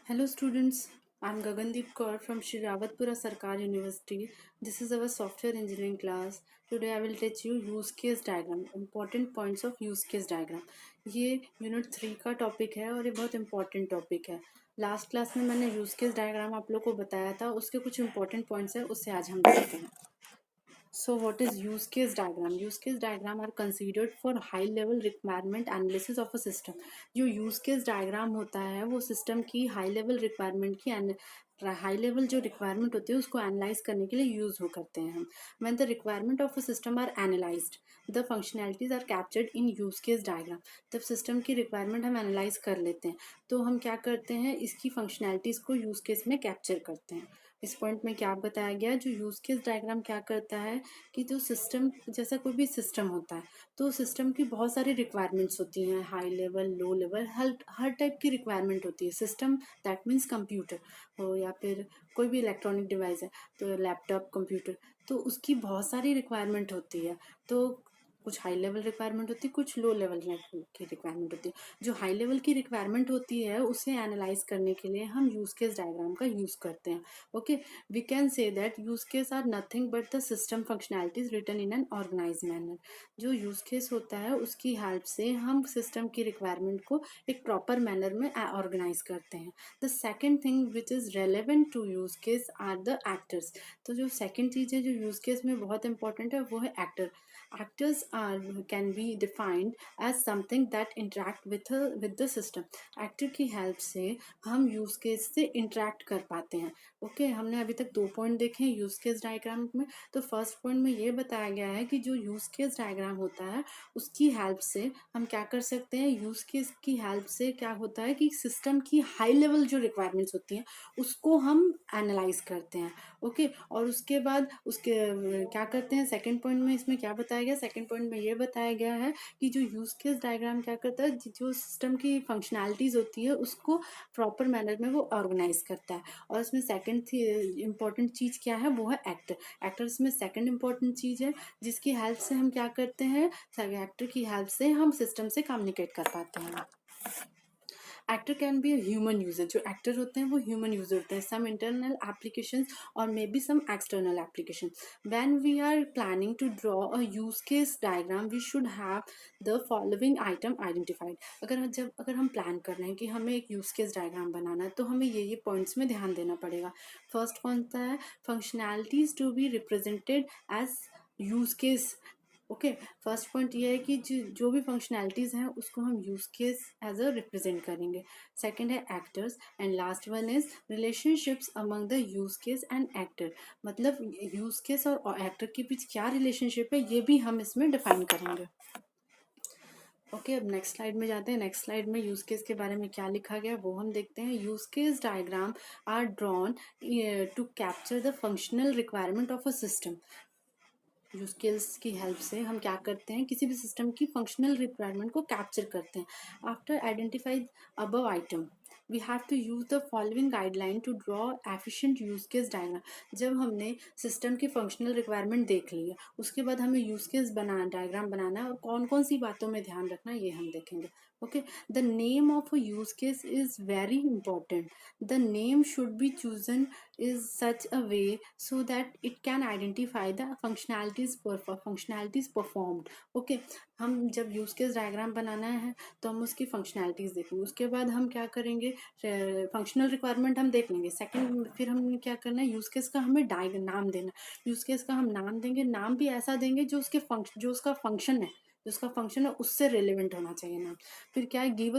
Hello students, I'm Gagandeep Kaur from Shri Rawatpura Sarkar University. This is our software engineering class. Today I will teach you use case diagram, important points of use case diagram. ये unit 3 का topic है और ये बहुत important topic है. Last class में मैंने use case diagram आप लोग को बताया था, उसके कुछ इंपॉर्टेंट पॉइंट्स है, उससे आज हम देखते हैं. So what is use case diagram? Use case diagram are considered for high level requirement analysis of a system. जो use case diagram होता है वो सिस्टम की हाई लेवल रिक्वायरमेंट की हाई लेवल जो रिक्वायरमेंट होती है उसको एनालाइज करने के लिए यूज हो करते हैं हम. When the requirement of a system are analyzed, the functionalities are captured in use case diagram. जब सिस्टम की रिक्वायरमेंट हम एनालाइज कर लेते हैं तो हम क्या करते हैं, इसकी फंक्शनैलिटीज को यूज केस में कैप्चर करते हैं. इस पॉइंट में क्या बताया गया, जो यूज केस डायग्राम क्या करता है कि जो सिस्टम, जैसा कोई भी सिस्टम होता है तो सिस्टम की बहुत सारी रिक्वायरमेंट्स होती हैं, हाई लेवल, लो लेवल, हर टाइप की रिक्वायरमेंट होती है. सिस्टम दैट मीन्स कंप्यूटर हो या फिर कोई भी इलेक्ट्रॉनिक डिवाइस है तो लैपटॉप, कंप्यूटर, तो उसकी बहुत सारी रिक्वायरमेंट होती है. तो कुछ हाई लेवल रिक्वायरमेंट होती है, कुछ लो लेवल की रिक्वायरमेंट होती है. जो हाई लेवल की रिक्वायरमेंट होती है उसे एनालाइज करने के लिए हम यूज केस डायग्राम का यूज करते हैं. Okay, we can say that use case are nothing but the system functionalities written in an organized manner. जो use case होता है उसकी हेल्प से हम सिस्टम की रिक्वायरमेंट को एक प्रॉपर मैनर में ऑर्गेनाइज करते हैं. The second thing which is relevant to use case are the actors. तो जो सेकेंड चीज़ है जो यूज केस में बहुत इंपॉर्टेंट है वो है actor. Actors are can be defined as something that interact with the system. Actor की हेल्प से हम यूज केस से इंटरेक्ट कर पाते हैं. ओके, हमने अभी तक 2 पॉइंट देखे हैं यूज केस डायग्राम में. तो फर्स्ट पॉइंट में ये बताया गया है कि जो यूज केस डायग्राम होता है उसकी हेल्प से हम क्या कर सकते हैं, यूज केस की हेल्प से क्या होता है कि सिस्टम की हाई लेवल जो रिक्वायरमेंट्स होती हैं उसको हम एनालाइज करते हैं. ओके, और उसके बाद उसके क्या करते हैं, सेकेंड पॉइंट में इसमें क्या बताया गया, सेकेंड पॉइंट में ये बताया गया है कि जो यूज केस डायग्राम क्या करता है, जो सिस्टम की फंक्शनैलिटीज होती है उसको प्रॉपर मैनर में वो ऑर्गेनाइज करता है. और इसमें सेकंड इम्पॉर्टेंट चीज़ क्या है, वो है एक्टर. एक्टर इसमें सेकंड इम्पॉर्टेंट चीज़ है जिसकी हेल्प से हम क्या करते हैं, एक्टर की हेल्प से हम सिस्टम से कम्युनिकेट कर पाते हैं. Actor can be human user. जो एक्टर होते हैं वो ह्यूमन यूजर होते हैं. सम इंटरनल एप्लीकेशन और maybe some external application. When we are planning to draw a use case diagram we should have the following item identified. अगर हम plan कर रहे हैं कि हमें एक यूज केस डायग्राम बनाना है तो हमें ये पॉइंट्स में ध्यान देना पड़ेगा. फर्स्ट कौन सा है, functionalities to be represented as use case. Okay, first point ये है कि जो भी फंक्शनैलिटीज़ हैं उसको हम use case as a represent करेंगे. सेकंड है actors and last one is relationships among the use case and actor. मतलब यूज केस और एक्टर के बीच क्या रिलेशनशिप है ये भी हम इसमें डिफाइन करेंगे. ओके, अब नेक्स्ट स्लाइड में जाते हैं. नेक्स्ट स्लाइड में यूज केस के बारे में क्या लिखा गया वो हम देखते हैं. Use case diagram are drawn to capture the functional requirement of a system. Use case की हेल्प से हम क्या करते हैं, किसी भी सिस्टम की फंक्शनल रिक्वायरमेंट को कैप्चर करते हैं. After identified above item we have to use the following guideline to draw efficient use case diagram. जब हमने सिस्टम की फंक्शनल रिक्वायरमेंट देख ली है उसके बाद हमें यूज केस डायग्राम बनाना है और कौन कौन सी बातों में ध्यान रखना है ये हम देखेंगे. Okay, the name of a use case is very important. The name should be chosen is such a way so that it can identify the functionalities performed. Okay, हम जब यूज केस डायग्राम बनाना है तो हम उसकी functionalities देखेंगे. उसके बाद हम क्या करेंगे, फंक्शनल रिक्वायरमेंट हम देख लेंगे. सेकंड फिर हम क्या करना है, यूज केस का हमें नाम देना. यूज केस का हम नाम देंगे, नाम भी ऐसा देंगे जो उसका फंक्शन है, जो उसका फंक्शन है उससे रिलेवेंट होना चाहिए नाम. फिर क्या है, गिव